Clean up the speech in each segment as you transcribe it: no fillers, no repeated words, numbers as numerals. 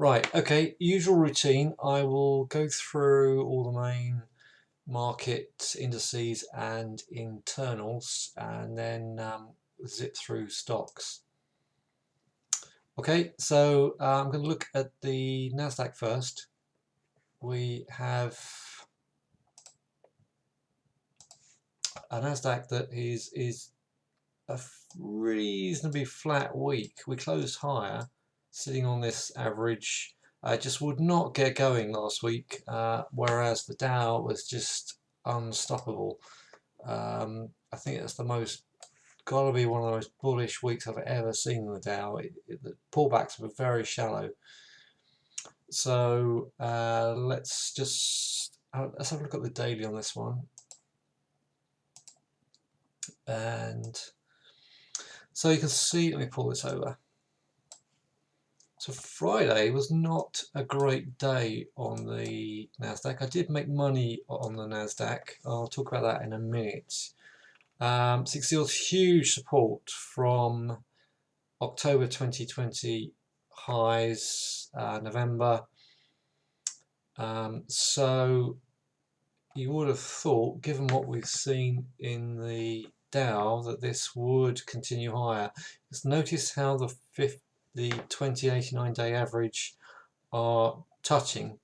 Right, okay, usual routine. I will go through all the main market indices and internals and then zip through stocks. Okay, so I'm going to look at the Nasdaq first. We have a Nasdaq that is a reasonably flat week. We closed higher, sitting on this average. I just would not get going last week, whereas the Dow was just unstoppable. I think it's got to be one of the most bullish weeks I've ever seen in the Dow. The pullbacks were very shallow. So let's have a look at the daily on this one. And so you can see, let me pull this over. So Friday was not a great day on the Nasdaq. I did make money on the Nasdaq. I'll talk about that in a minute. So you can see there was huge support from October 2020 highs, November. So you would have thought, given what we've seen in the Dow, that this would continue higher. Just notice how the 2089 day average are touching,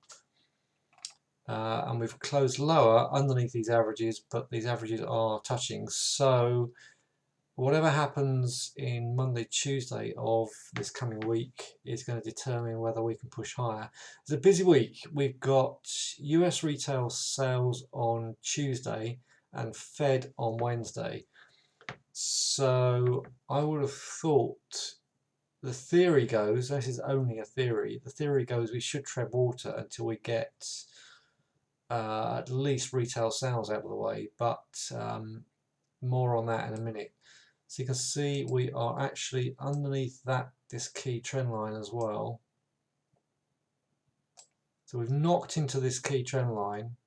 and we've closed lower underneath these averages, but these averages are touching. So whatever happens in Monday, Tuesday of this coming week is going to determine whether we can push higher. It's a busy week. We've got US retail sales on Tuesday and Fed on Wednesday. So I would have thought, the theory goes, this is only a theory, the theory goes we should tread water until we get at least retail sales out of the way, but more on that in a minute. So you can see we are actually underneath this key trend line as well. So we've knocked into this key trend line,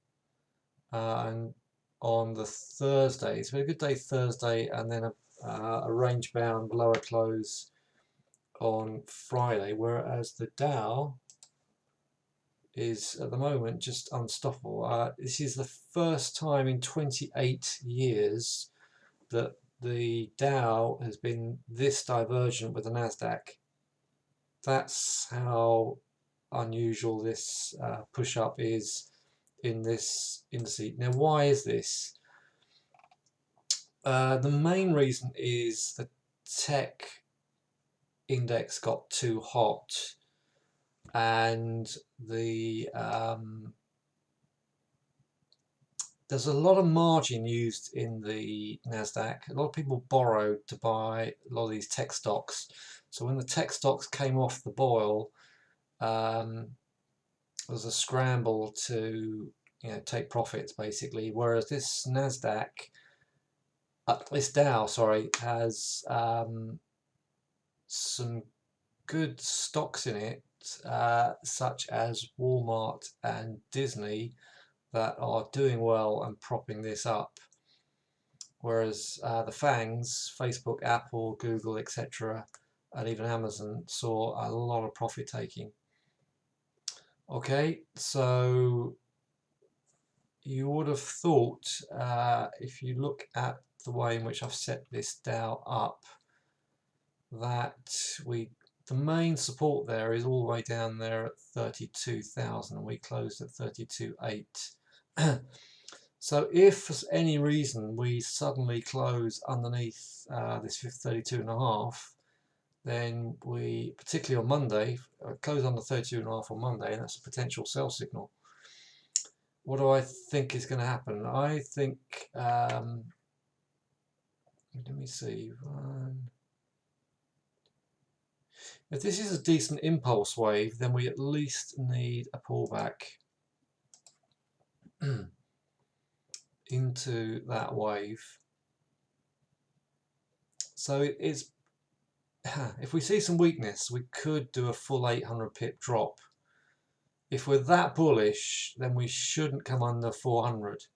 and on the Thursday, it's been a good day Thursday, and then a range bound lower close on Friday, whereas the Dow is at the moment just unstoppable. This is the first time in 28 years that the Dow has been this divergent with the Nasdaq. That's how unusual this push up is in this indice. Now, why is this? The main reason is the tech index got too hot, and there's a lot of margin used in the Nasdaq. A lot of people borrowed to buy a lot of these tech stocks. So when the tech stocks came off the boil, there was a scramble to take profits basically. Whereas this Nasdaq, this Dow, sorry, has some good stocks in it, such as Walmart and Disney, that are doing well and propping this up, whereas the FANGs, Facebook, Apple, Google, etc., and even Amazon, saw a lot of profit taking. Okay, so you would have thought, if you look at the way in which I've set this Dow up, that the main support there is all the way down there at 32,000, and we closed at 32.8. So if for any reason we suddenly close underneath this 32.5, then we, particularly on Monday, close under 32.5 on Monday, and that's a potential sell signal. What do I think is going to happen? I think, let me see, if this is a decent impulse wave, then we at least need a pullback into that wave. So it's, if we see some weakness, we could do a full 800 pip drop. If we're that bullish, then we shouldn't come under 400.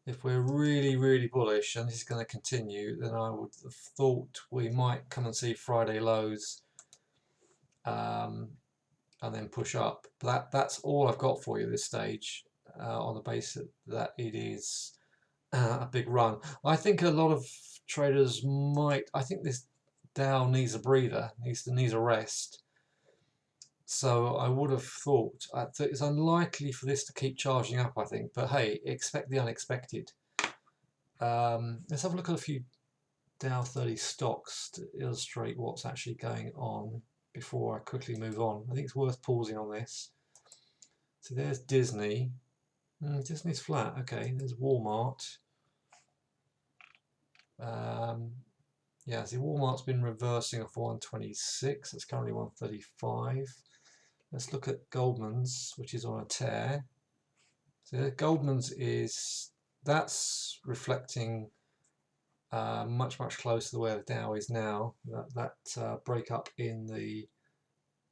If we're really, really bullish and this is going to continue, then I would have thought we might come and see Friday lows and then push up. But that's all I've got for you at this stage, on the basis that it is a big run. I think a lot of traders might. I think this Dow needs a breather, needs a rest. So I would have thought it's unlikely for this to keep charging up, I think. But hey, expect the unexpected. Let's have a look at a few Dow 30 stocks to illustrate what's actually going on before I quickly move on. I think it's worth pausing on this. So there's Disney. Disney's flat. Okay, there's Walmart. Yeah, see, Walmart's been reversing off 126. It's currently 135. Let's look at Goldman's, which is on a tear. So Goldman's that's reflecting much closer to where the Dow is now. That break up in the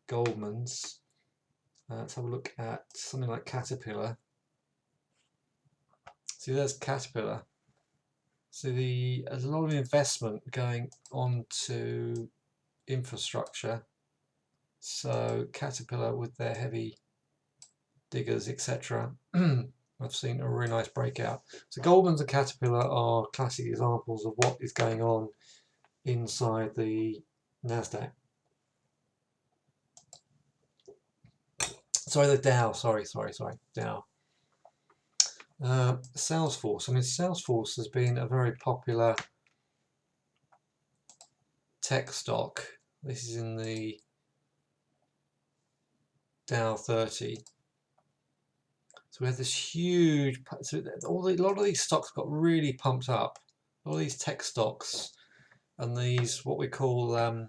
Goldman's. Let's have a look at something like Caterpillar. See, there's Caterpillar. So there's a lot of investment going on to infrastructure. So Caterpillar, with their heavy diggers, etc., I've seen a really nice breakout. So Goldman's and Caterpillar are classic examples of what is going on inside the Nasdaq. Sorry, the Dow. Sorry, Dow. Salesforce. I mean, Salesforce has been a very popular tech stock. This is in the Dow 30. So we had this huge. So a lot of these stocks got really pumped up. All these tech stocks and these what we call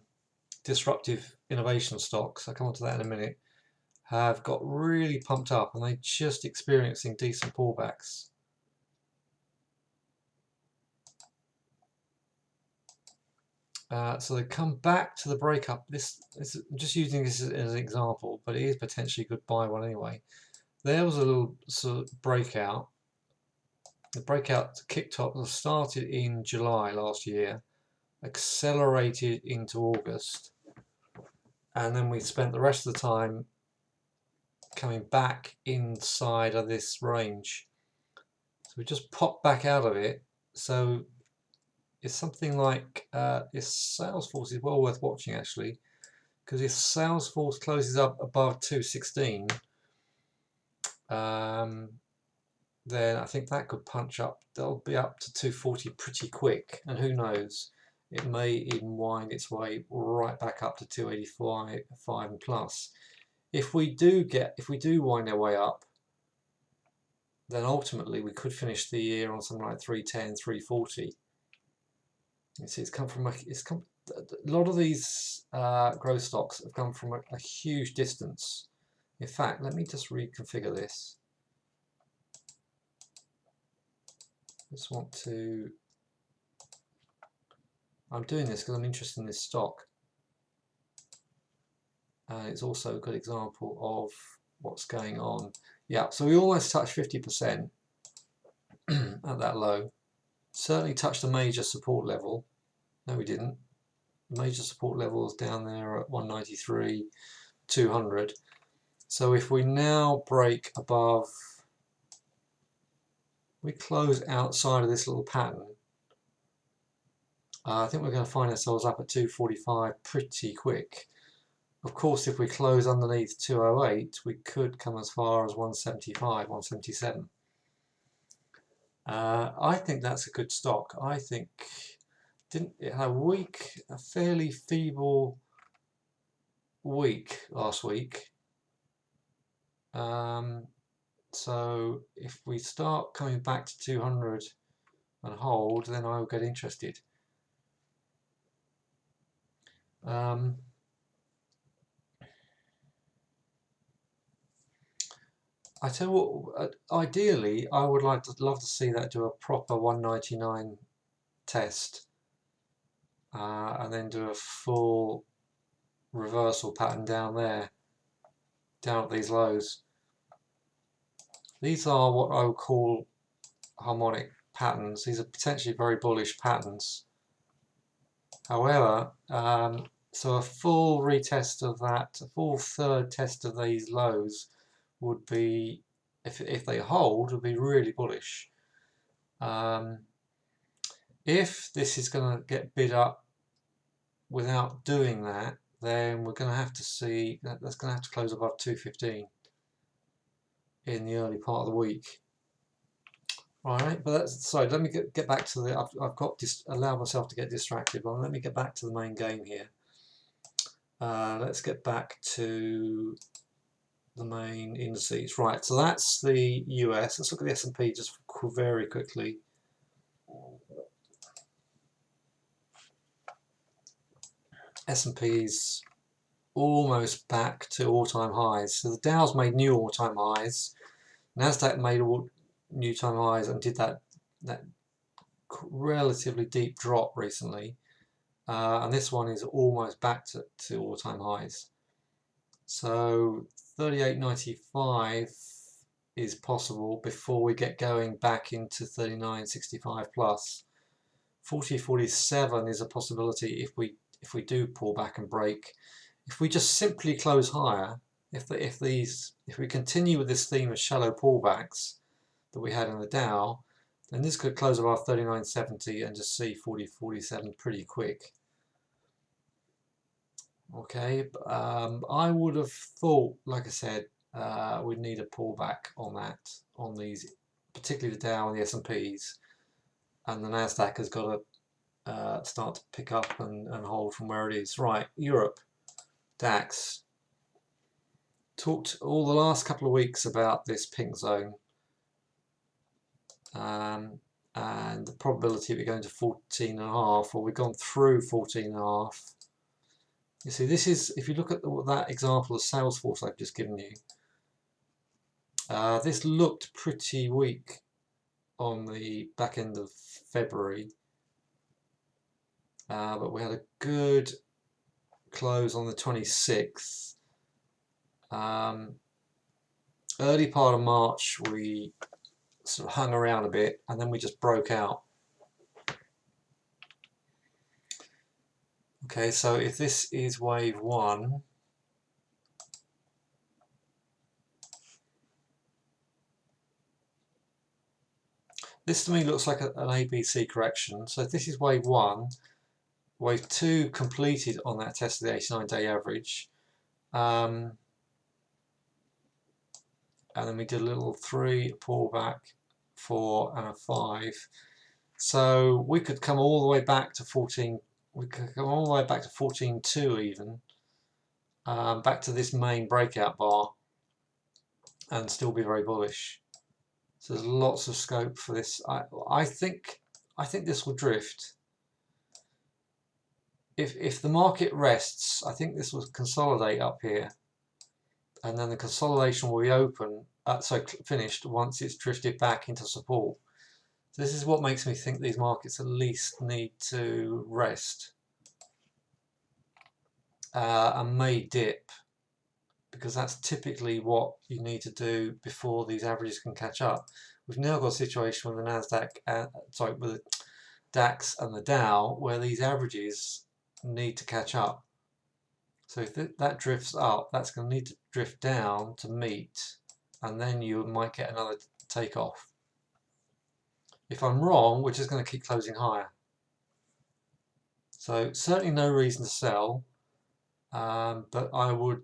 disruptive innovation stocks. I'll come on to that in a minute. Have got really pumped up, and they're just experiencing decent pullbacks. So they come back to the breakup. I'm just using this as an example, but it is potentially a good buy one anyway. There was a little sort of breakout. The breakout kicked off, started in July last year, accelerated into August, and then we spent the rest of the time coming back inside of this range. So we just popped back out of it. So it's something like if Salesforce is well worth watching actually, because if Salesforce closes up above 216, then I think that could punch up. They'll be up to 240 pretty quick, and who knows, it may even wind its way right back up to 285 and plus. If we do wind our way up, then ultimately we could finish the year on something like 310, 340. You see, a lot of these growth stocks have come from a huge distance. In fact, let me just reconfigure this. I'm doing this because I'm interested in this stock. It's also a good example of what's going on. Yeah, so we almost touched 50% at that low. Certainly touched a major support level. No, we didn't. Major support levels down there at 193, 200. So if we now break above, we close outside of this little pattern, I think we're going to find ourselves up at 245 pretty quick. Of course, if we close underneath 208, we could come as far as 175, 177. I think that's a good stock. I think it had a fairly feeble week last week. So if we start coming back to 200 and hold, then I will get interested. I tell you what, ideally I would love to see that do a proper 199 test and then do a full reversal pattern down there, down at these lows. These are what I would call harmonic patterns. These are potentially very bullish patterns. However, So a full retest of that, a full third test of these lows would be, if they hold, would be really bullish. If this is going to get bid up without doing that, then we're going to have to see that's going to have to close above 215 in the early part of the week. All right, but that's, sorry, let me get back to the, I've got allowed myself to get distracted, but let me get back to the main game here. Let's get back to the main indices. Right, so that's the US. Let's look at the S&P just very quickly. S&P's almost back to all-time highs. So the Dow's made new all-time highs. Nasdaq made all new time highs and did that relatively deep drop recently. And this one is almost back to all-time highs. So 38.95 is possible before we get going back into 39.65 plus. 40.47 is a possibility if we do pull back and break. If we just simply close higher, if we continue with this theme of shallow pullbacks that we had in the Dow, then this could close above 39.70 and just see 40.47 pretty quick. Okay, I would have thought, like I said, we'd need a pullback on that, on these, particularly the Dow and the S&Ps, and the Nasdaq has got to start to pick up and hold from where it is. Right, Europe, DAX. Talked all the last couple of weeks about this pink zone and the probability of it going to 14.5, or we've gone through 14.5. You see, this is, if you look at that example of Salesforce I've just given you, this looked pretty weak on the back end of February, but we had a good close on the 26th. Early part of March we sort of hung around a bit and then we just broke out. Okay, so if this is wave 1, this to me looks like an ABC correction. So if this is wave 1, wave 2 completed on that test of the 89-day average, and then we did a little 3, a pullback, 4 and a 5. So we could come all the way back to 14. We could come all the way back to 14.2 even, back to this main breakout bar, and still be very bullish. So there's lots of scope for this. I think this will drift. If the market rests, I think this will consolidate up here, and then the consolidation will be open, finished once it's drifted back into support. This is what makes me think these markets at least need to rest and may dip, because that's typically what you need to do before these averages can catch up. We've now got a situation with the Nasdaq, with the DAX and the Dow, where these averages need to catch up. So if that drifts up, that's going to need to drift down to meet, and then you might get another takeoff. If I'm wrong, we're just going to keep closing higher. So certainly no reason to sell, but I would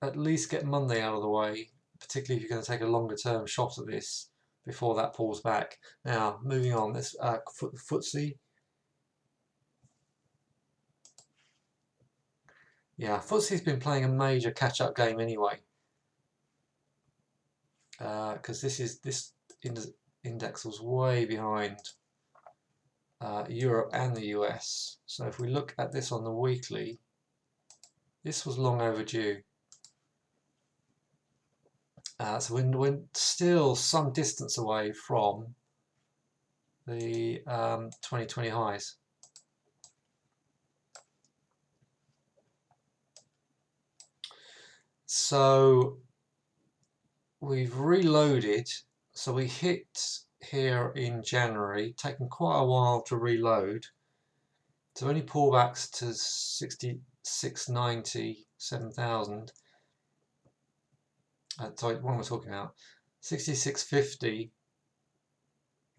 at least get Monday out of the way, particularly if you're going to take a longer term shot at this before that pulls back. Now, moving on, this Ftse. Yeah, Ftse's been playing a major catch-up game anyway, because this index was way behind Europe and the US. So if we look at this on the weekly, this was long overdue. So we're still some distance away from the 2020 highs. So we've reloaded. So we hit here in January, taken quite a while to reload So any pullbacks to 66.90, 7,000. Sorry, what am I talking about? 66.50,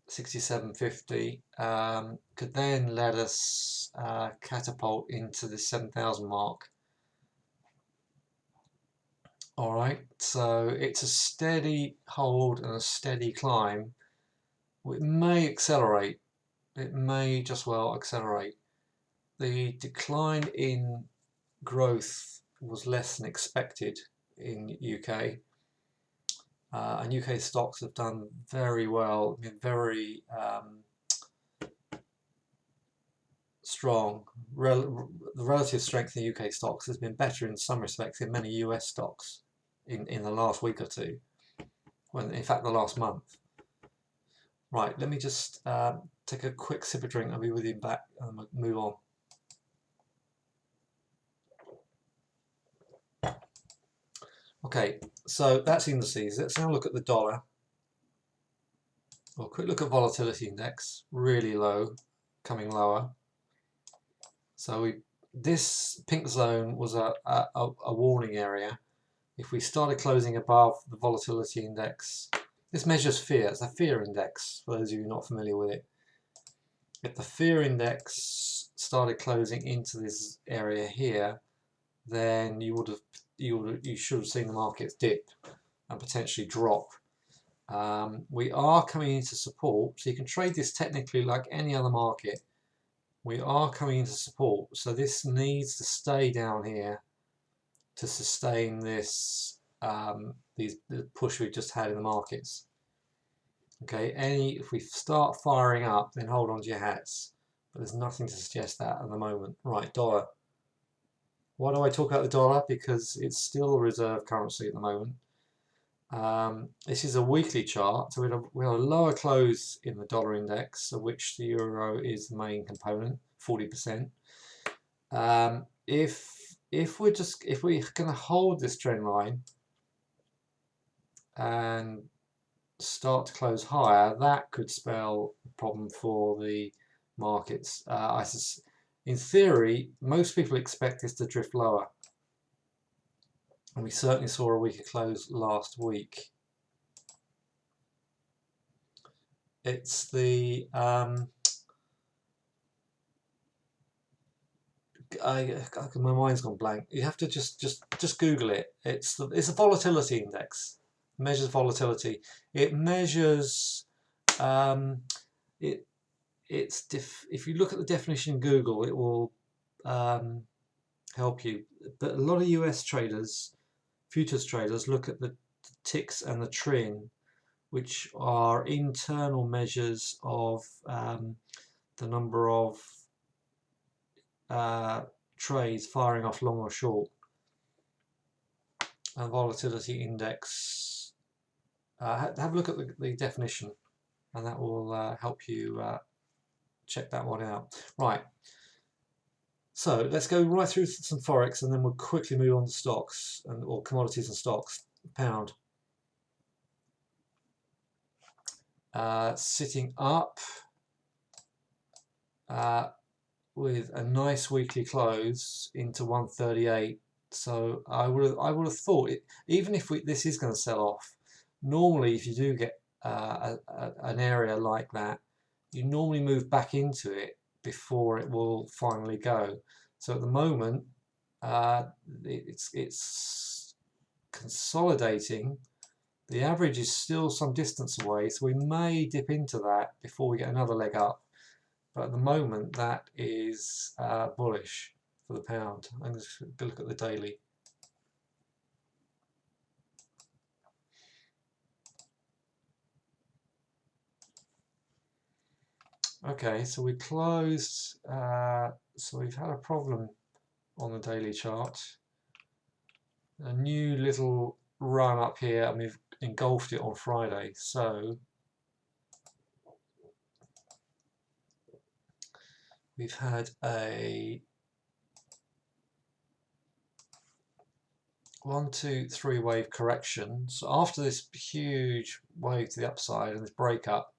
67.50 could then let us catapult into the 7,000 mark. Alright, so it's a steady hold and a steady climb. It may accelerate. It may just well accelerate. The decline in growth was less than expected in UK. And UK stocks have done very well, been very strong. The relative strength in UK stocks has been better in some respects in many US stocks in the last week or two, when in fact the last month. Right, let me just take a quick sip of drink. I'll be with you back and we'll move on. Okay, so that's indices. Let's now look at the dollar. Well, quick look at volatility index, really low, coming lower. So this pink zone was a warning area. If we started closing above the volatility index, this measures fear. It's a fear index, for those of you not familiar with it. If the fear index started closing into this area here, then you should have seen the markets dip and potentially drop. We are coming into support, so you can trade this technically like any other market. We are coming into support, so this needs to stay down here to sustain this the push we just had in the markets. Okay, if we start firing up, then hold on to your hats, but there's nothing to suggest that at the moment. Right, dollar. Why do I talk about the dollar? Because it's still a reserve currency at the moment. This is a weekly chart, so we have a lower close in the dollar index, of which the euro is the main component, 40%. If we're going to hold this trend line and start to close higher, that could spell a problem for the markets. In theory, most people expect this to drift lower. And we certainly saw a weaker close last week. It's the my mind's gone blank. You have to just Google it. It's a volatility index. It measures volatility. It measures if you look at the definition in Google, it will help you. But a lot of US traders, futures traders, look at the ticks and the trin, which are internal measures of the number of trades firing off long or short. And volatility index, have a look at the definition, and that will help you check that one out. Right, so let's go right through some forex, and then we'll quickly move on to stocks or commodities and stocks. Pound sitting up with a nice weekly close into 138. So I would have thought even if this is going to sell off, normally if you do get an area like that, you normally move back into it before it will finally go. So at the moment it's consolidating. The average is still some distance away, so we may dip into that before we get another leg up. But at the moment, that is bullish for the pound. I'm just going to look at the daily. Okay, so we closed. So we've had a problem on the daily chart. A new little run up here, and we've engulfed it on Friday. So we've had a 1, 2, 3 wave correction. So after this huge wave to the upside and this breakup,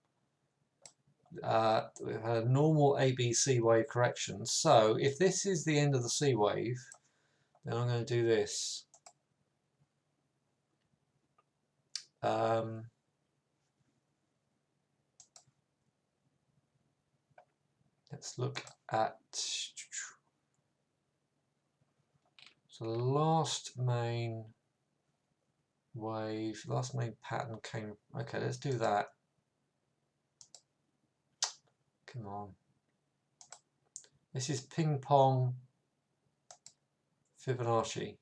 we've had a normal ABC wave correction. So if this is the end of the C wave, then I'm going to do this. Let's look at, so the last main wave, last main pattern came, okay, let's do that. Come on. This is ping pong Fibonacci.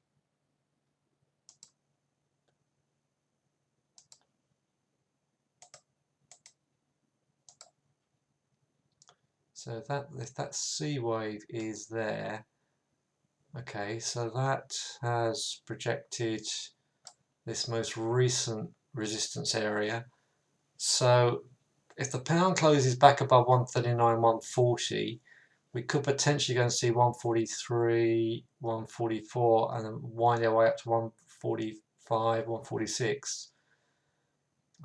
So if that C wave is there, okay, so that has projected this most recent resistance area. So if the pound closes back above 139, 140, we could potentially go and see 143, 144, and then wind our way up to 145, 146.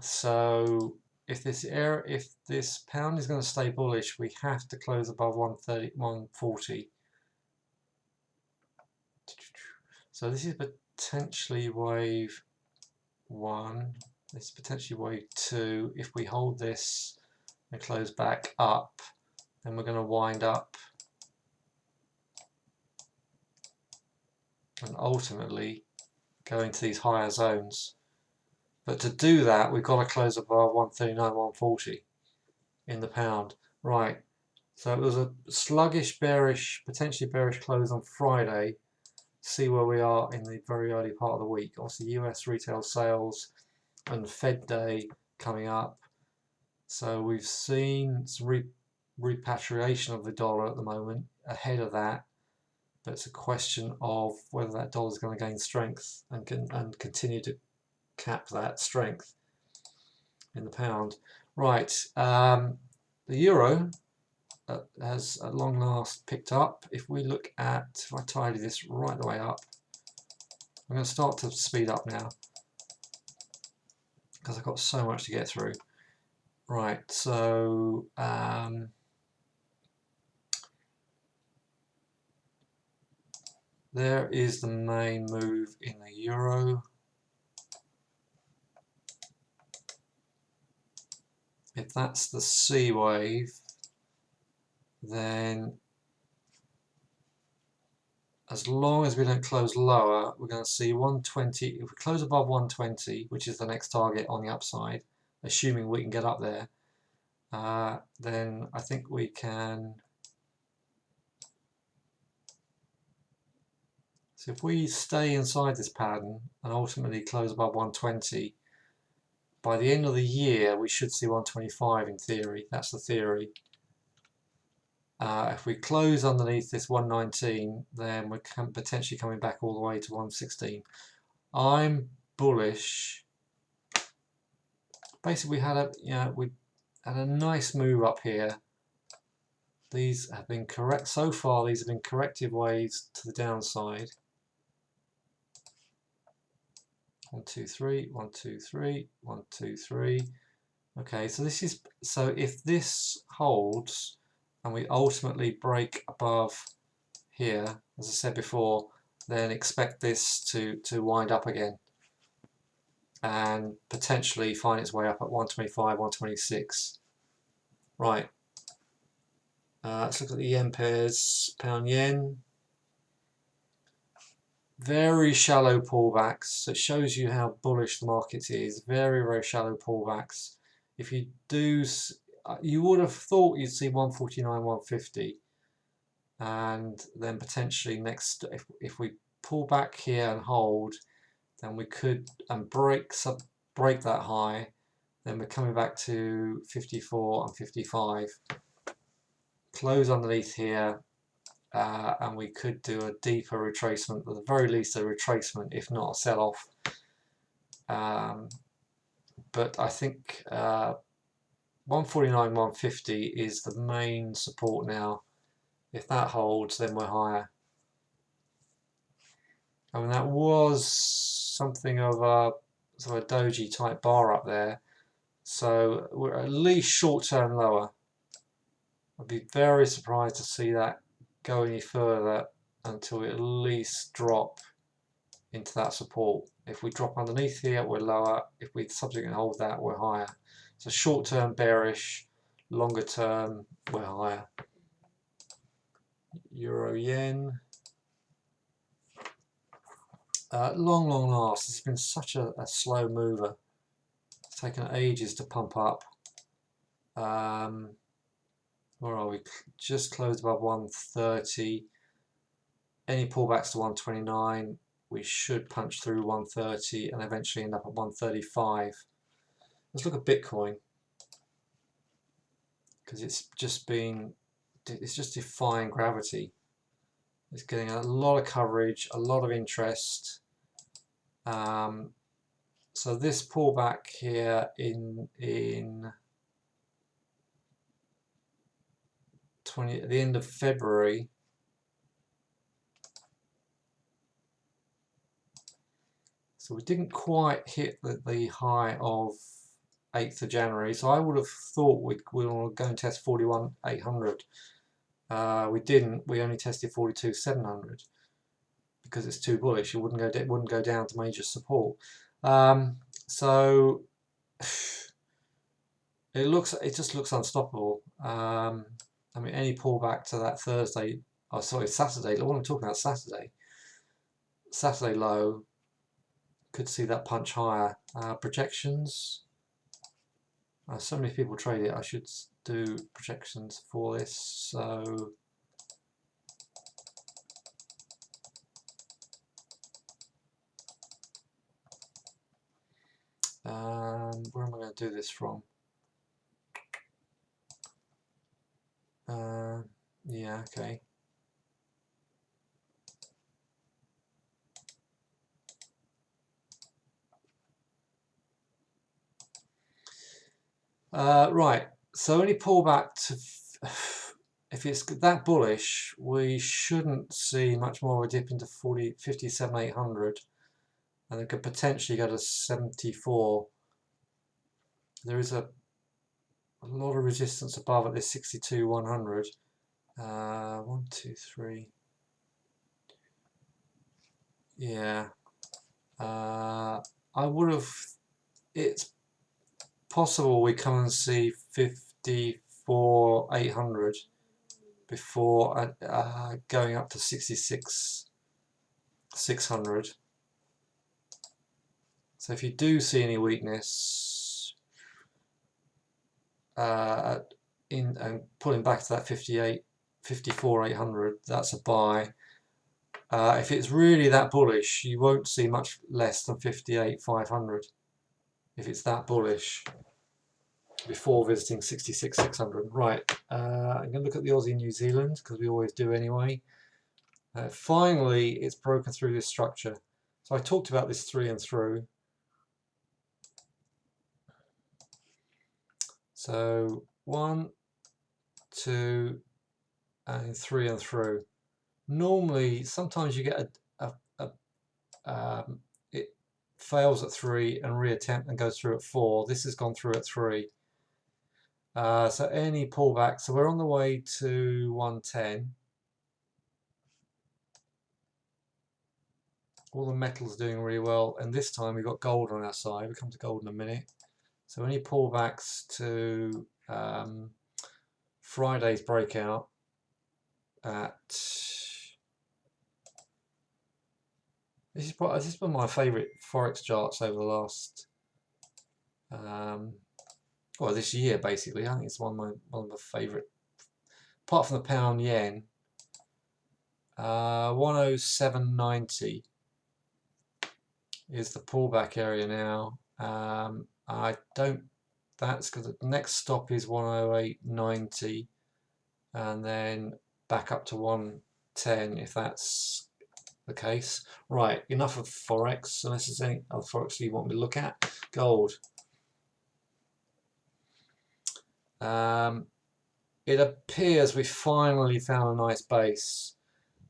So if this pound is going to stay bullish, we have to close above 130, 140. So this is potentially wave 1. This is potentially wave 2. If we hold this and close back up, then we're going to wind up and ultimately go into these higher zones. But to do that, we've got to close above 139, 140 in the pound. Right, so it was a sluggish, bearish, potentially bearish close on Friday. See where we are in the very early part of the week. Obviously, US retail sales and Fed Day coming up. So we've seen some repatriation of the dollar at the moment ahead of that. But it's a question of whether that dollar is going to gain strength and continue to cap that strength in the pound. Right, the euro has at long last picked up. If we look at, if I tidy this right the way up, I'm going to start to speed up now because I've got so much to get through. Right, so there is the main move in the euro. If that's the C wave, then as long as we don't close lower, we're going to see 120. If we close above 120, which is the next target on the upside, assuming we can get up there, then I think we can. So if we stay inside this pattern and ultimately close above 120, by the end of the year we should see 125 in theory. That's the theory. If we close underneath this 119, then we're potentially coming back all the way to 116. I'm bullish. Basically, we had a nice move up here. These have been correct so far. These have been corrective waves to the downside. 1, 2, 3, 1, 2, 3, 1, 2, 3. Okay, so this is, so if this holds and we ultimately break above here, as I said before, then expect this to wind up again and potentially find its way up at 125, 126. Right. Let's look at the yen pairs, pound yen. Very shallow pullbacks. So it shows you how bullish the market is. Very, very shallow pullbacks. If you do, you would have thought you'd see 149, 150, and then potentially next, if we pull back here and hold, then we could break that high. Then we're coming back to 54 and 55. Close underneath here, and we could do a deeper retracement, at the very least a retracement, if not a sell-off. But I think 149, 150 is the main support now. If that holds, then we're higher. I mean, that was something of a sort of a doji type bar up there, so we're at least short term lower. I'd be very surprised to see that go any further until we at least drop into that support. If we drop underneath here, we're lower. If we subsequently hold that, we're higher. So short term bearish, longer term we're higher. Euro yen. Long last. It's been such a slow mover. It's taken ages to pump up. Where are we? Just closed above 130. Any pullbacks to 129, we should punch through 130 and eventually end up at 135. Let's look at Bitcoin, because it's just defying gravity. It's getting a lot of coverage, a lot of interest. So this pullback here at the end of February, so we didn't quite hit the high of 8th of January, so I would have thought we were going to test 41,800. We didn't. We only tested 42,700 because it's too bullish. It wouldn't go down to major support. So it just looks unstoppable. I mean, any pullback to that Thursday, oh sorry, Saturday. What am I talking about? Saturday low. Could see that punch higher. Projections. So many people trade it. I should do projections for this. So where am I going to do this from? Yeah, okay. Right, so any pullback to, if it's that bullish, we shouldn't see much more of a dip into 57,800, and it could potentially go to 74. There is a lot of resistance above at this 62,100. 1, 2, 3. Yeah. I would have. It's possible we come and see 54,800 before going up to 66,600. So if you do see any weakness and pulling back to that 54,800, that's a buy. If it's really that bullish, you won't see much less than 58,500 if it's that bullish before visiting 66,600. Right, I'm going to look at the Aussie New Zealand because we always do anyway. Finally, it's broken through this structure. So I talked about this through and through. So 1, 2, and 3 and through. Normally, sometimes you get it fails at 3 and reattempt and goes through at 4. This has gone through at 3. So any pullback. So we're on the way to 110. All the metals doing really well, and this time we've got gold on our side. We'll come to gold in a minute. So any pullbacks to Friday's breakout at this is one of my favourite forex charts over the last well, this year basically. I think it's one of my favourite, apart from the pound yen. 107.90 is the pullback area now. That's because the next stop is 108.90 and then back up to 110 if that's the case. Right, enough of forex, unless there's any other forex you want me to look at. Gold. It appears we finally found a nice base.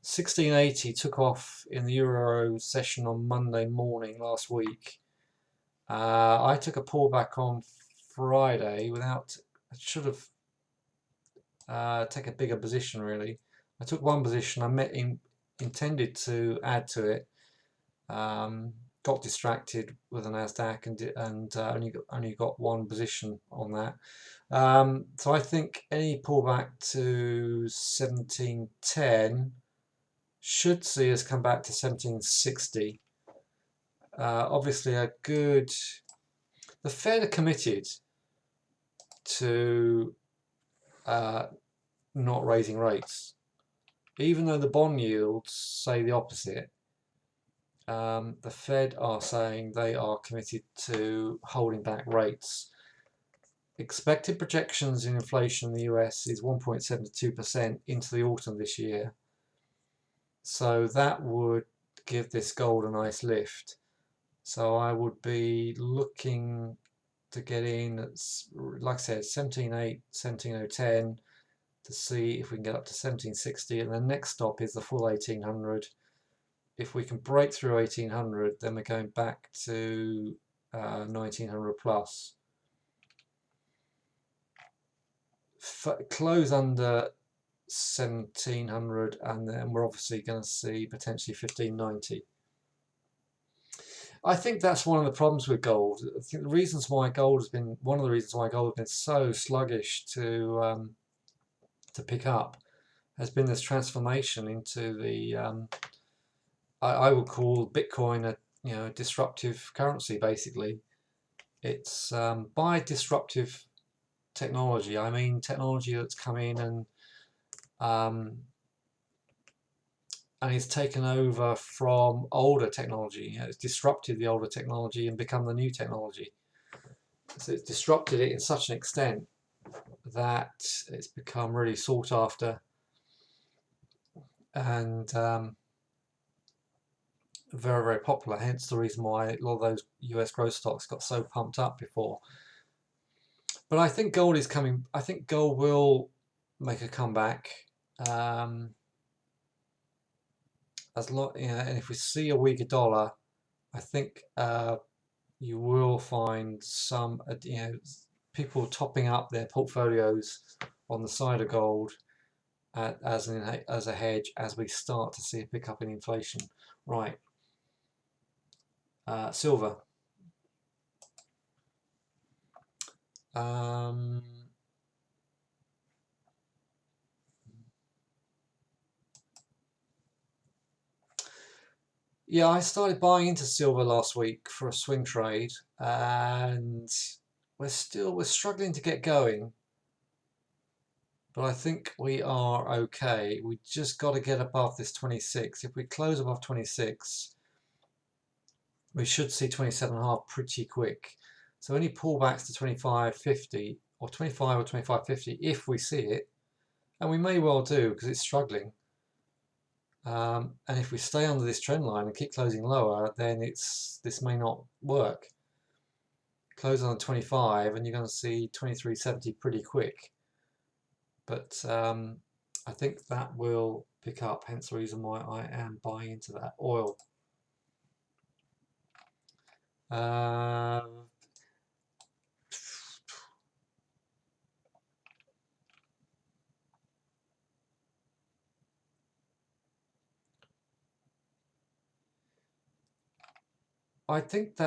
1680 took off in the Euro session on Monday morning last week. I took a pullback on Friday without. I should have take a bigger position really. I took one position. Intended to add to it. Got distracted with the Nasdaq and only got one position on that. So I think any pullback to 1710 should see us come back to 1760. Obviously the Fed are committed to not raising rates, even though the bond yields say the opposite. The Fed are saying they are committed to holding back rates. Expected projections in inflation in the US is 1.72% into the autumn this year. So that would give this gold a nice lift. So I would be looking to get in at, like I said, 17.8, 17.010 to see if we can get up to 1760, and the next stop is the full 1800. If we can break through 1800, then we're going back to 1900 plus. Close under 1700, and then we're obviously going to see potentially 1590. I think that's one of the problems with gold. I think the reasons why gold has been one of the reasons why gold has been so sluggish to pick up has been this transformation into the I would call Bitcoin a disruptive currency. Basically, it's by disruptive technology I mean technology that's come in and it's taken over from older technology. It's disrupted the older technology and become the new technology. So it's disrupted it in such an extent that it's become really sought after and very, very popular. Hence the reason why a lot of those US growth stocks got so pumped up before. But I think gold is coming. I think gold will make a comeback. And if we see a weaker dollar, I think you will find some people topping up their portfolios on the side of gold as a hedge as we start to see a pickup in inflation. Right. Silver. Yeah, I started buying into silver last week for a swing trade, and we're struggling to get going, but I think we are okay. We just got to get above this 26. If we close above 26, we should see 27.5 pretty quick. So any pullbacks to 25.50 or 25 or 25.50, if we see it, and we may well do because it's struggling. And if we stay under this trend line and keep closing lower, then this may not work. Close on 25 and you're going to see 23.70 pretty quick. But I think that will pick up, hence the reason why I am buying into that. Oil. I think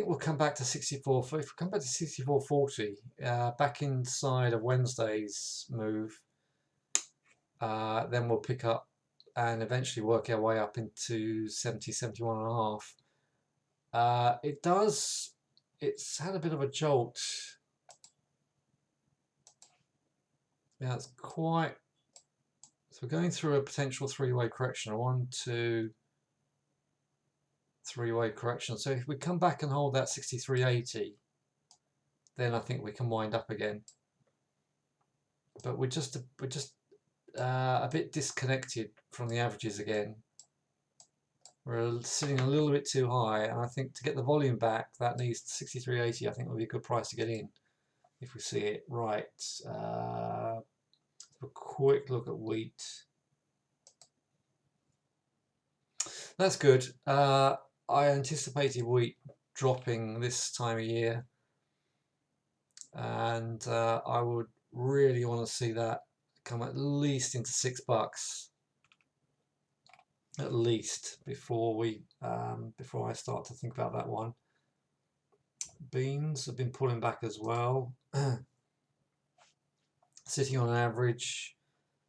we'll come back to 64. If we come back to 64.40, back inside of Wednesday's move, then we'll pick up and eventually work our way up into 70, 71.5. It's had a bit of a jolt. Yeah, it's quite. So we're going through a potential three-way correction. A 1, 2, three-way correction. So if we come back and hold that 63.80, then I think we can wind up again. But we're just a bit disconnected from the averages again. We're sitting a little bit too high, and I think to get the volume back, that needs 63.80. I think would be a good price to get in if we see it. Right. A quick look at wheat. That's good. I anticipated wheat dropping this time of year, and I would really want to see that come at least into $6, at least, before before I start to think about that one. Beans have been pulling back as well, sitting on an average.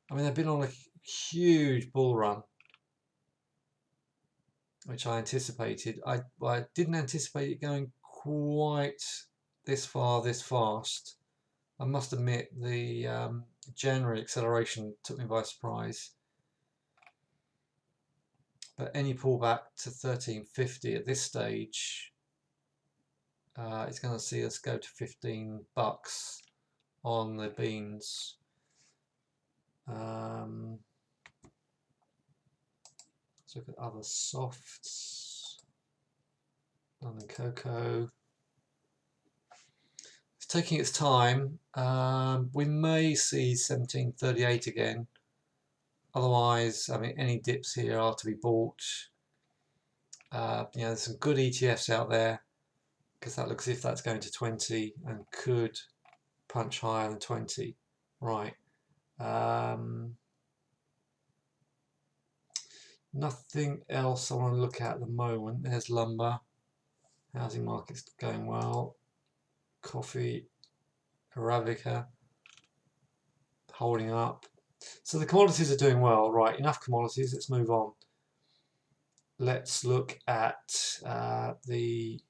I mean, they've been on a huge bull run, which I anticipated. I didn't anticipate it going quite this far, this fast. I must admit, the January acceleration took me by surprise. But any pullback to 1350 at this stage, it's going to see us go to $15 on the beans. Let's look at other softs. London cocoa. It's taking its time. We may see 1738 again. Otherwise, I mean, any dips here are to be bought. There's some good ETFs out there, because that looks as if that's going to 20 and could punch higher than 20. Right. Nothing else I want to look at the moment. There's lumber. Housing market's going well. Coffee, Arabica, holding up. So the commodities are doing well. Right, enough commodities. Let's move on. Let's look at the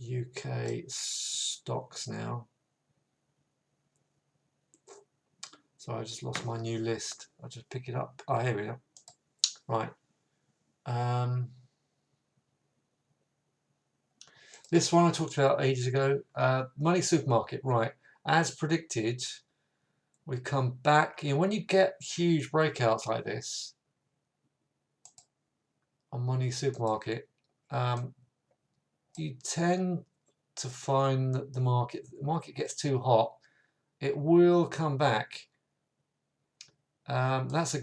UK stocks now. So I just lost my new list. I'll just pick it up. Oh, here we go. Right. This one I talked about ages ago. Money Supermarket. Right. As predicted, we've come back. You know, when you get huge breakouts like this on Money Supermarket, you tend to find that the market gets too hot. It will come back. That's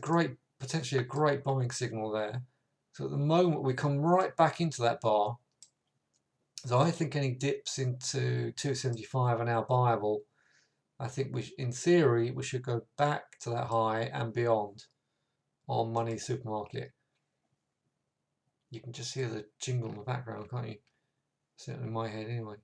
potentially a great buying signal there. So at the moment we come right back into that bar. So I think any dips into 275 are now buyable. I think in theory, we should go back to that high and beyond on Money Supermarket. You can just hear the jingle in the background, can't you? Certainly in my head anyway.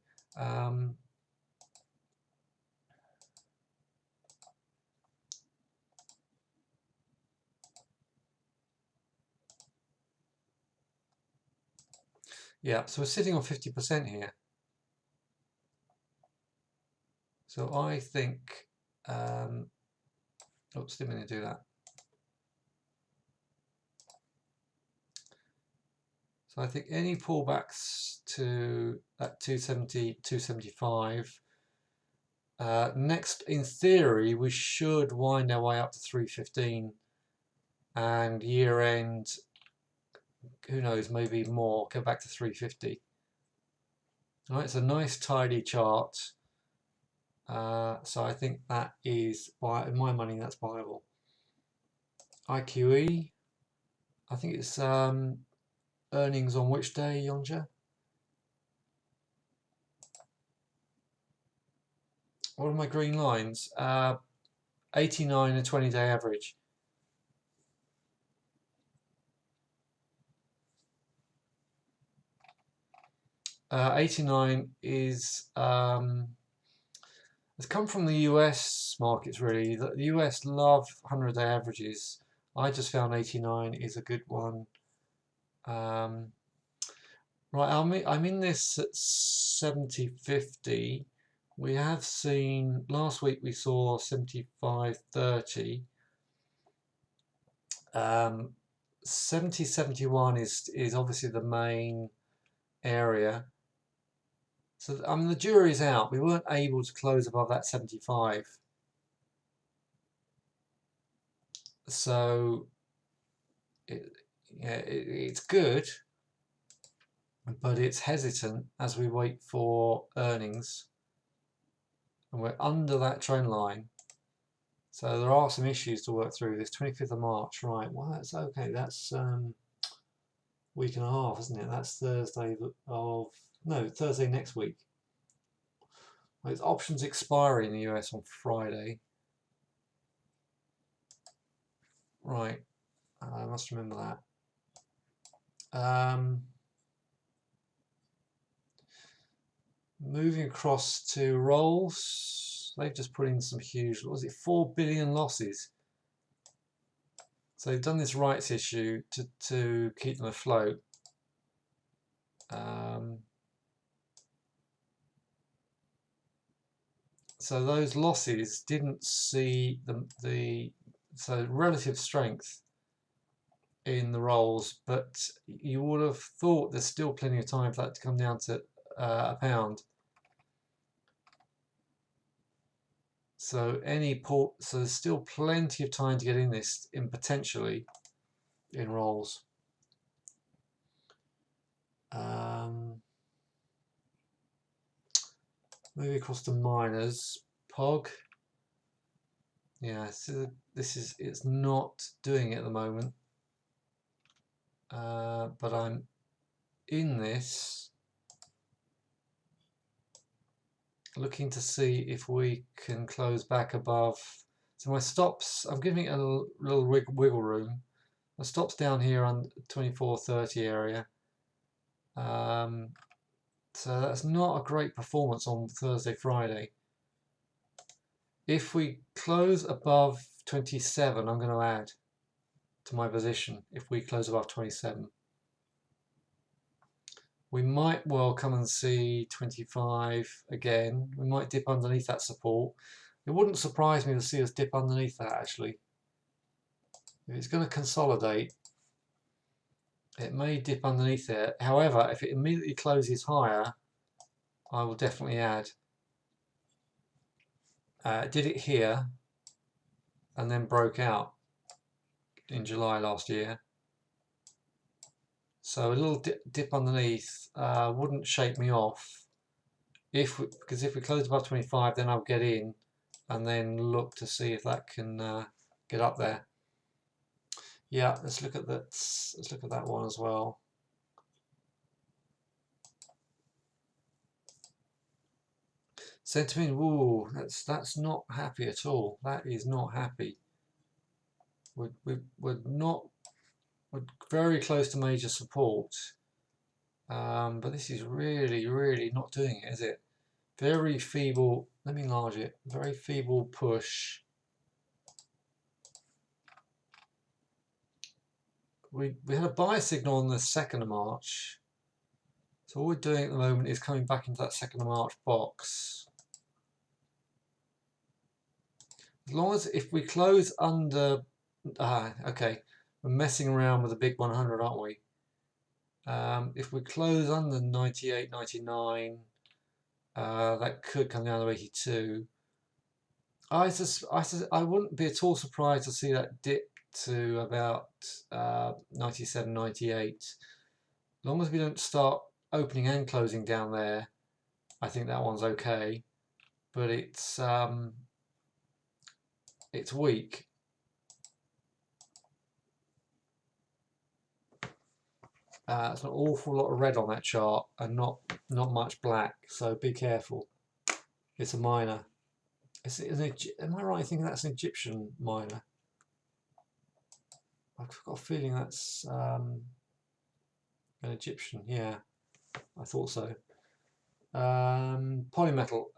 Yeah, so we're sitting on 50% here. So I think, oops, didn't mean to do that. So I think any pullbacks to that 270, 275, next, in theory, we should wind our way up to 315, and year end, who knows, maybe more, go back to 350. All right, it's a nice tidy chart. So I think that is, in my money, that's viable. IQE, I think it's earnings on which day, Yonja? What are my green lines? 89 and 20-day average. Uh, 89 is it's come from the US markets, really. The US love 100-day averages. I just found 89 is a good one. Right, I'm in this at 70.50. We have seen, last week we saw 75.30. 70.71 is obviously the main area. So I mean, the jury's out. We weren't able to close above that 75. So it's good, but it's hesitant as we wait for earnings, and we're under that trend line. So there are some issues to work through. This 25th of March, right? Well, that's okay. That's week and a half, isn't it? That's Thursday next week. Well, its options expiring in the US on Friday. Right, I must remember that. Moving across to rolls, they've just put in some huge, what was it, 4 billion losses. So they've done this rights issue to keep them afloat. So those losses didn't see so relative strength in the rolls, but you would have thought there's still plenty of time for that to come down to a pound. So so there's still plenty of time to get in this potentially in rolls. Moving across to miners, POG. Yeah, so it's not doing it at the moment. But I'm in this looking to see if we can close back above. So my stops, I'm giving it a little wiggle room. My stops down here on 24.30 area. So that's not a great performance on Thursday, Friday. If we close above 27, I'm going to add to my position. If we close above 27, we might well come and see 25 again. We might dip underneath that support. It wouldn't surprise me to see us dip underneath that actually. If it's going to consolidate, it may dip underneath it. However, if it immediately closes higher, I will definitely add. Did it here and then broke out in July last year. So a little dip underneath wouldn't shake me off. Because if we close above 25, then I'll get in and then look to see if that can get up there. Yeah, let's look at that. Let's look at that one as well. Sentiment, ooh, that's not happy at all. That is not happy. We're very close to major support, but this is really not doing it, is it? Very feeble. Let me enlarge it. Very feeble push. We had a buy signal on the 2nd of March. So all we're doing at the moment is coming back into that 2nd of March box. As long as if we close under, okay, we're messing around with the big 100, aren't we? If we close under 98, 99, that could come down to 82. I wouldn't be at all surprised to see that dip to about 97, 98. As long as we don't start opening and closing down there, I think that one's okay. But it's weak. It's an awful lot of red on that chart and not much black, so be careful. It's a miner. Am I right in thinking that's an Egyptian miner? I've got a feeling that's an Egyptian. Yeah, I thought so. Polymetal,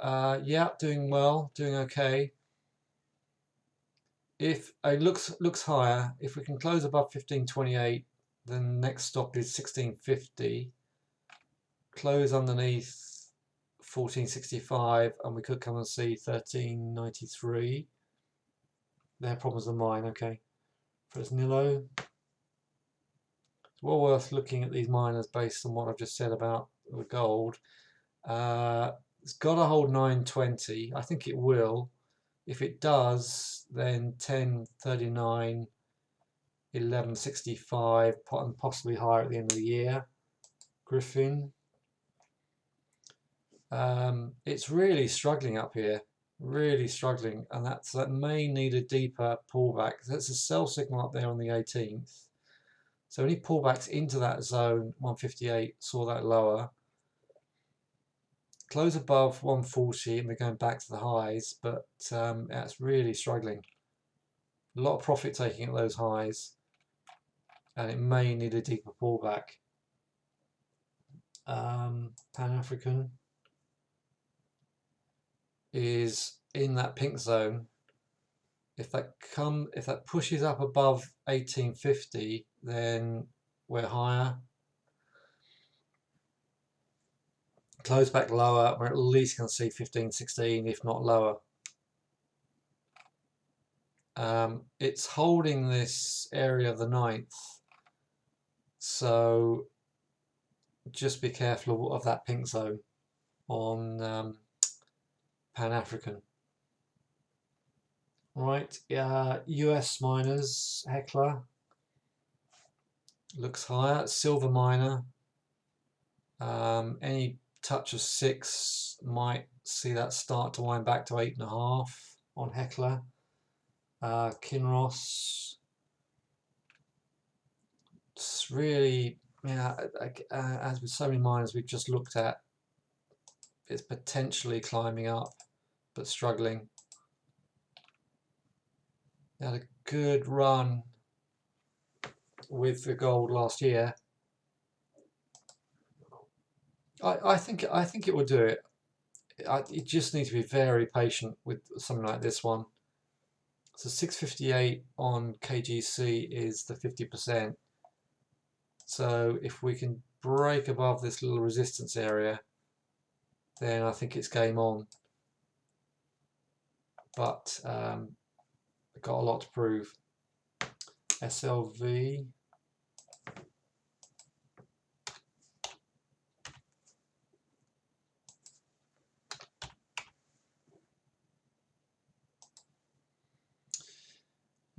yeah, doing well, doing okay. If it looks higher, if we can close above 1528, then next stop is 1650. Close underneath 1465, and we could come and see 1393. Their problems are mine. Okay, Fresnillo. It's well worth looking at these miners based on what I've just said about the gold. It's got to hold 920. I think it will. If it does, then 1039, 1165, and possibly higher at the end of the year. Griffin. It's really struggling up here, really struggling, and that may need a deeper pullback. That's a sell signal up there on the 18th. So any pullbacks into that zone, 158, saw that lower. close above 140 and we're going back to the highs, but it's really struggling. A lot of profit taking at those highs, and it may need a deeper pullback. Pan-African is in that pink zone. If that pushes up above 1850, then we're higher. Close back lower, we're at least going to see 1516, if not lower. It's holding this area of the 9th, so just be careful of that pink zone on Pan-African. Right, US miners, Heckler looks higher. Silver miner, any touch of 6 might see that start to wind back to 8.5 on Heckler. Kinross, it's really, as with so many miners we've just looked at, it's potentially climbing up but struggling. They had a good run with the gold last year. I think it will do it. You just need to be very patient with something like this one. So 658 on KGC is the 50%. So if we can break above this little resistance area, then I think it's game on. But I've got a lot to prove. SLV.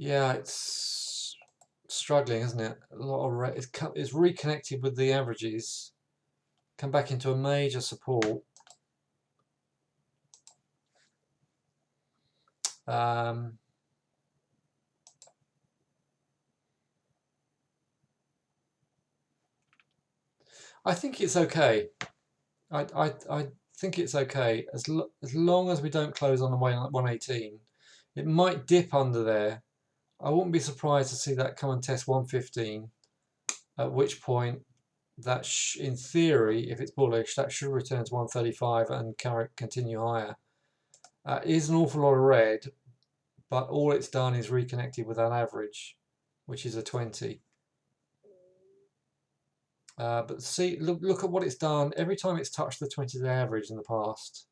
Yeah, it's struggling, isn't it? A lot of it's reconnected with the averages, come back into a major support. I think it's okay. I think it's okay as long as we don't close on the 118. It might dip under there. I wouldn't be surprised to see that come and test 115, at which point that in theory, if it's bullish, that should return to 135 and continue higher. It is an awful lot of red, but all it's done is reconnected with that average, which is a 20. But see, look at what it's done every time it's touched the 20-day average in the past.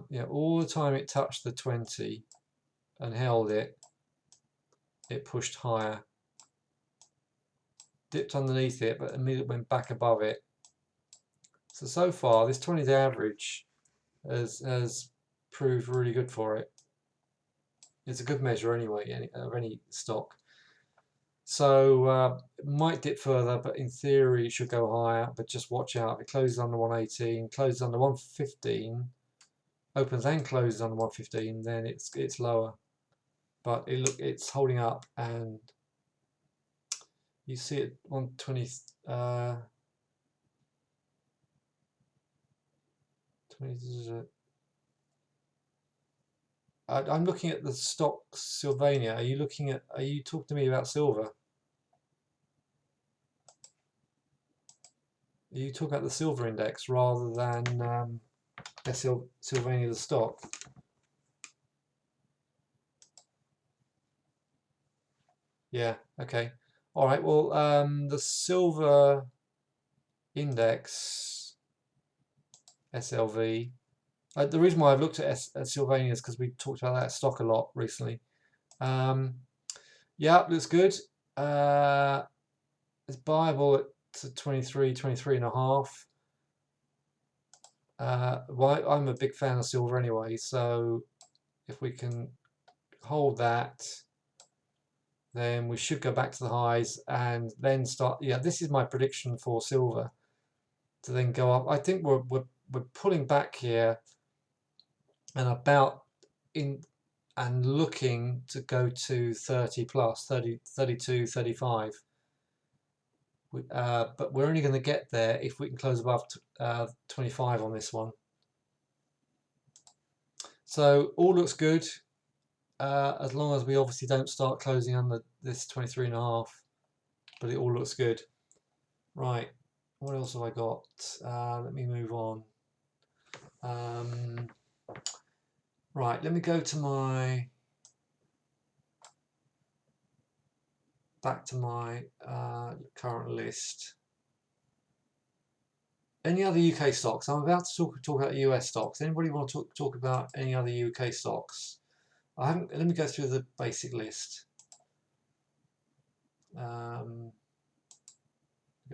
Yeah, all the time it touched the 20 and held it, it pushed higher. Dipped underneath it, but immediately went back above it. So far, this 20-day average has proved really good for it. It's a good measure anyway of any stock. So it might dip further, but in theory it should go higher. But just watch out. It closes under 118, closes under 115, opens and closes under 115. Then it's lower. But it's holding up, and you see it 120. 20. I'm looking at the stock Sylvania. Are you talking to me about silver? Are you talking about the silver index rather than Sylvania the stock? Yeah, okay. All right, well, the silver index, SLV, the reason why I've looked at Sylvania is because we talked about that stock a lot recently. Yeah, looks good. It's buyable at 23 and a half. I'm a big fan of silver anyway, so if we can hold that, then we should go back to the highs and then start. Yeah, this is my prediction for silver to then go up. I think we're pulling back here and about and looking to go to 30 plus, 30, 32, 35. but we're only going to get there if we can close above 25 on this one. So all looks good, as long as we obviously don't start closing under this 23.5, but it all looks good. Right, what else have I got? Let me move on. Right, let me go to my back to my current list. Any other UK stocks? I'm about to talk about US stocks. Anybody want to talk about any other UK stocks? I haven't. Let me go through the basic list. Go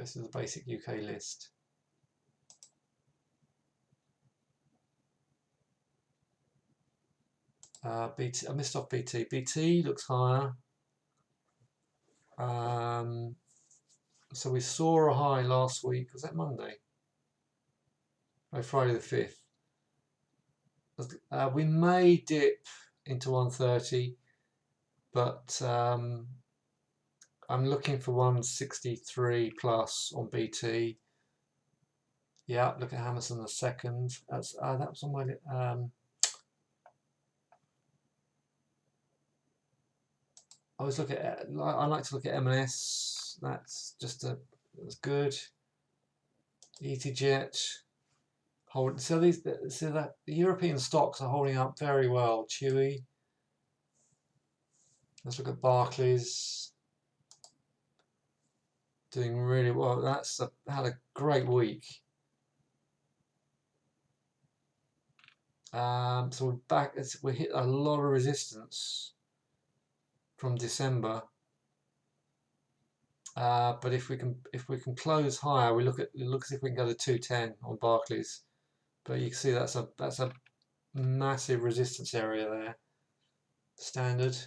through the basic UK list. BT. I missed off BT. BT looks higher. So we saw a high last week. Was that Monday? Oh, Friday the 5th. We may dip into 130, but I'm looking for 163 plus on BT. Yeah, look at Hammerson the second. That's that was on my. I always look at. I like to look at M&S. That's just that's good. EasyJet. So the European stocks are holding up very well. Chewy. Let's look at Barclays. Doing really well. That's had a great week. So we're back. We hit a lot of resistance from December. But if we can close higher, we look as if we can go to 210 on Barclays. But you can see that's a massive resistance area there. Standard.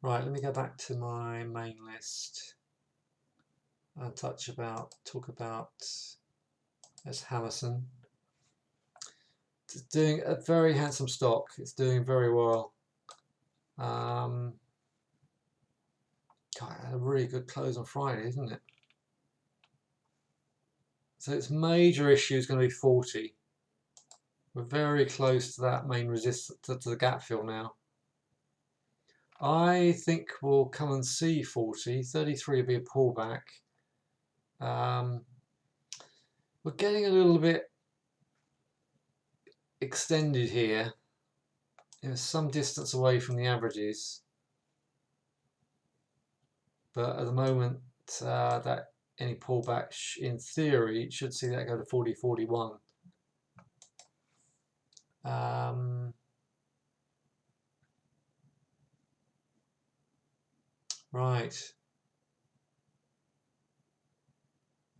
Right, let me go back to my main list and talk about this Hammerson. It's doing a very handsome stock. It's doing very well. God, it had a really good close on Friday, isn't it? So its major issue is going to be 40. We're very close to that main resistance, to the gap fill now. I think we'll come and see 40. 33 will be a pullback. We're getting a little bit extended here. It's some distance away from the averages. But at the moment, that any pullback, in theory, should see that go to 40, 41. Right.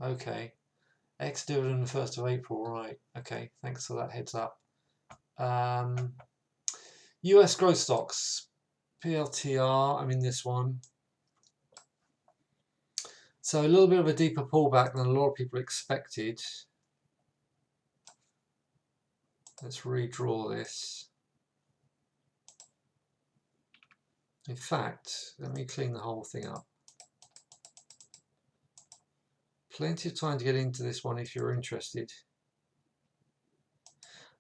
Okay. Ex-dividend the 1st of April. Right. Okay. Thanks for that heads up. US growth stocks. PLTR. I'm in this one. So a little bit of a deeper pullback than a lot of people expected. Let's redraw this. In fact, let me clean the whole thing up. Plenty of time to get into this one if you're interested.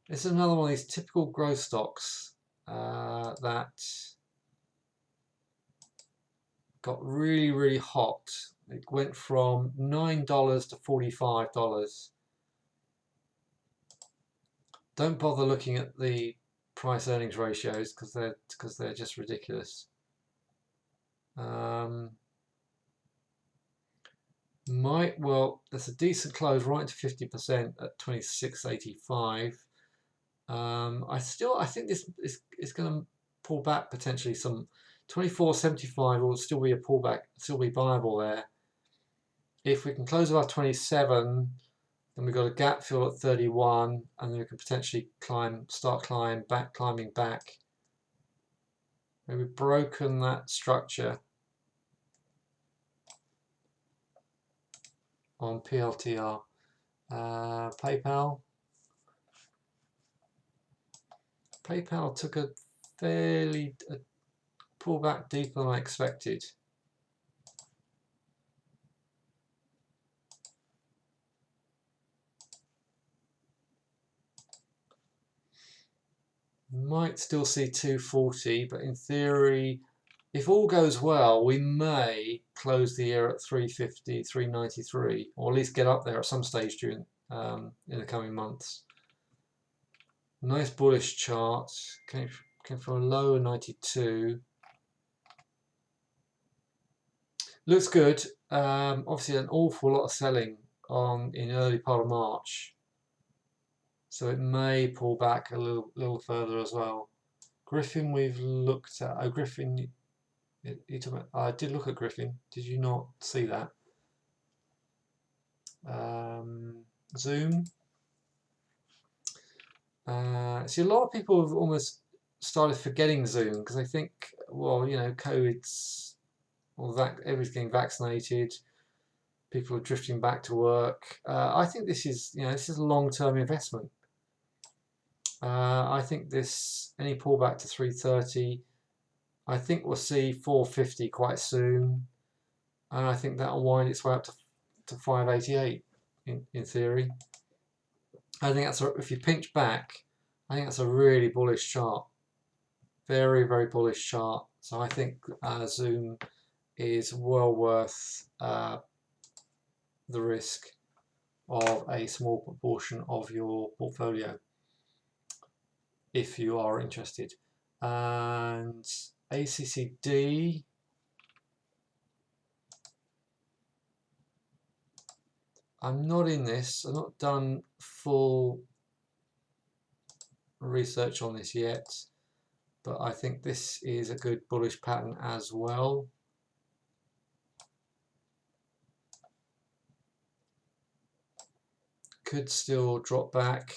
This is another one of these typical growth stocks that got really, really hot. It went from $9 to $45. Don't bother looking at the price earnings ratios because they're just ridiculous. That's a decent close right to 50% at 26.85. I think this is going to pull back potentially. Some 24.75 will still be a pullback, still be viable there. If we can close above 27, then we've got a gap fill at 31, and then we can potentially start climbing back. Maybe broken that structure on PLTR. PayPal took a fairly pullback deeper than I expected. Might still see 240, but in theory, if all goes well, we may close the year at 350, 393, or at least get up there at some stage during in the coming months. Nice bullish chart. Came from a low of 92. Looks good. Obviously, an awful lot of selling in early part of March, so it may pull back a little further as well. Griffin, we've looked at. Oh, Griffin. I did look at Griffin. Did you not see that? Zoom. See, a lot of people have almost started forgetting Zoom because they think, well, you know, COVID's, well, everything vaccinated. People are drifting back to work. I think this is, you know, this is a long-term investment. I think any pullback to 330. I think we'll see 450 quite soon, and I think that'll wind its way up to 588 in theory. I think that's if you pinch back, I think that's a really bullish chart, very bullish chart. So I think Zoom is well worth the risk of a small proportion of your portfolio if you are interested. And ACCD, I'm not in this. I've not done full research on this yet, but I think this is a good bullish pattern as well. Could still drop back.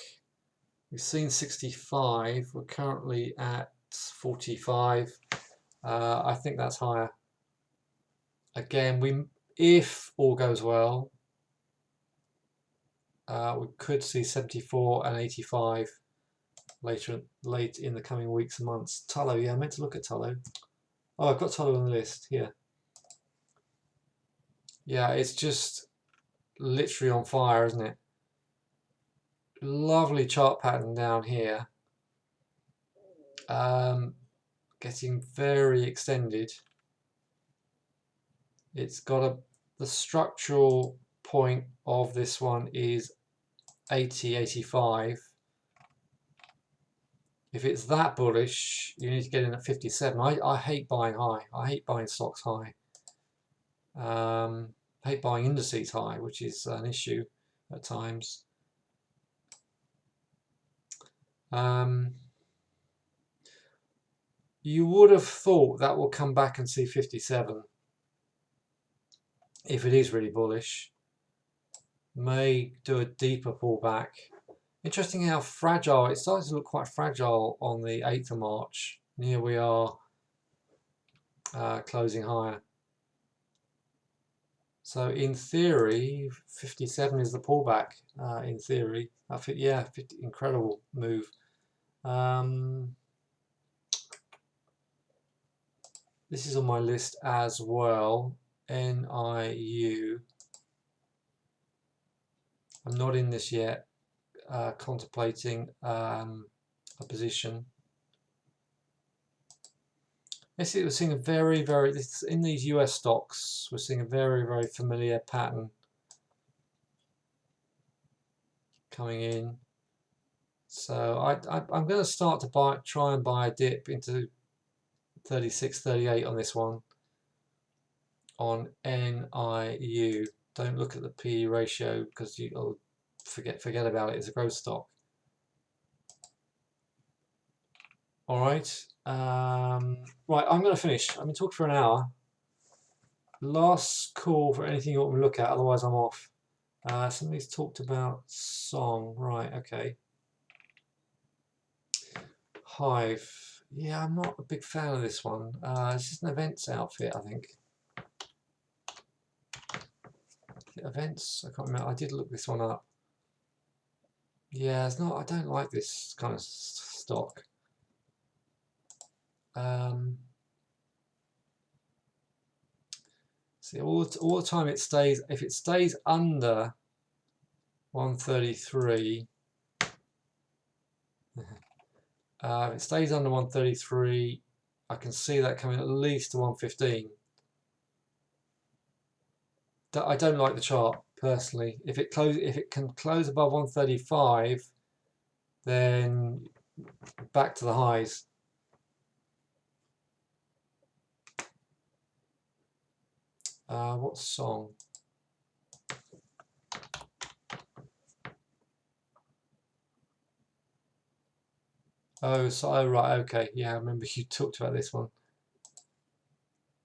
We've seen 65. We're currently at 45. I think that's higher. Again, if all goes well, we could see 74 and 85 late in the coming weeks and months. Tullow, yeah, I meant to look at Tullow. Oh, I've got Tullow on the list here. Yeah, it's just literally on fire, isn't it? Lovely chart pattern down here. Getting very extended. It's got the structural point of this one is 80, 85. If it's that bullish, you need to get in at 57. I hate buying high. I hate buying stocks high. I hate buying indices high, which is an issue at times. You would have thought that will come back and see 57 if it is really bullish. May do a deeper pullback. Interesting how fragile, it started to look quite fragile on the 8th of March. And here we are closing higher. So in theory, 57 is the pullback, in theory. Yeah, incredible move. This is on my list as well, NIU. I'm not in this yet, contemplating a position. Basically, we're seeing a very, in these US stocks, we're seeing a very familiar pattern coming in. So I'm going to start to try and buy a dip into 36, 38 on this one, on NIU. Don't look at the PE ratio because you'll forget about it. It's a growth stock. All right. Right, I'm going to finish. I've been talking for an hour. Last call for anything you want me to look at, otherwise I'm off. Somebody's talked about song. Right, okay. Hive. Yeah, I'm not a big fan of this one. This is an events outfit, I think. Events? I can't remember. I did look this one up. Yeah, it's not. I don't like this kind of stock. See, all the time it stays, if it stays under 133, if it stays under 133, I can see that coming at least to 115. I don't like the chart personally. If it can close above 135, then back to the highs. What song? Oh, right, okay. Yeah, I remember you talked about this one.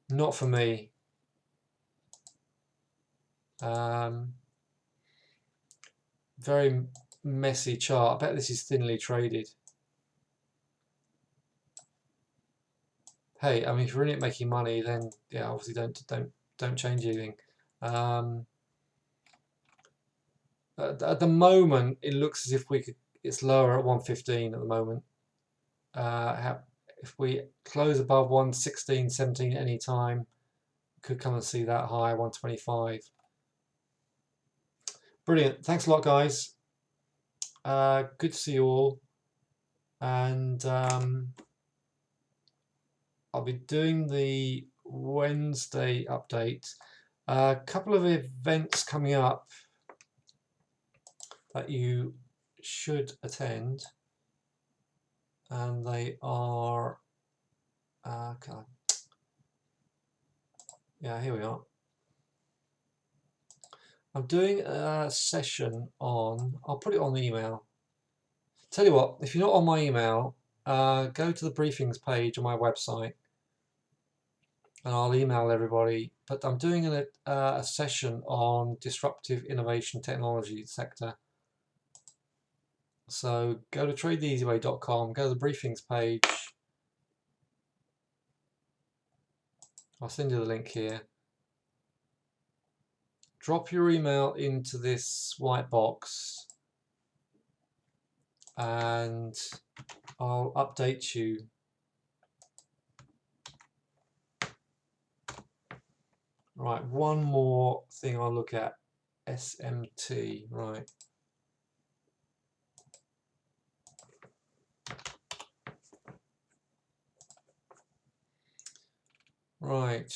Not for me. Very messy chart. I bet this is thinly traded. Hey, I mean, if you're in it making money, then yeah, obviously don't change anything. At the moment, it looks as if it's lower at 115 at the moment. If we close above 116.17 any time, could come and see that high 125. Brilliant. Thanks a lot, guys. Good to see you all. And I'll be doing the Wednesday update. A couple of events coming up that you should attend, and they are yeah, here we are. I'm doing a session on, I'll put it on the email. Tell you what, if you're not on my email, go to the briefings page on my website and I'll email everybody. But I'm doing a session on disruptive innovation technology sector. So go to tradetheeasyway.com, go to the briefings page. I'll send you the link here. Drop your email into this white box and I'll update you. Right, one more thing I'll look at. SMT, right. Right.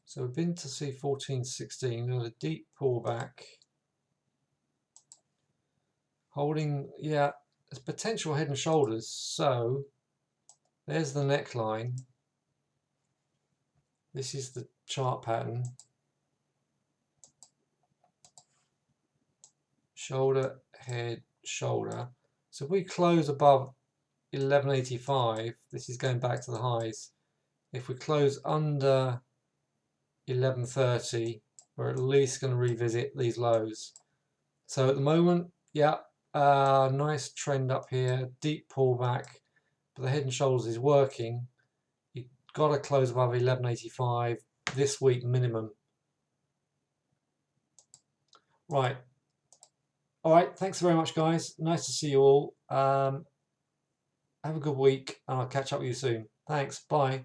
So we've been to see 1416, there's a deep pullback. Holding, yeah, there's potential head and shoulders. So there's the neckline. This is the chart pattern. Shoulder, head, shoulder. So if we close above 1185, this is going back to the highs. If we close under 1130, we're at least going to revisit these lows. So at the moment, yeah, nice trend up here, deep pullback, but the head and shoulders is working. You've got to close above 1185 this week minimum. Right. All right. Thanks very much, guys. Nice to see you all. Have a good week, and I'll catch up with you soon. Thanks. Bye.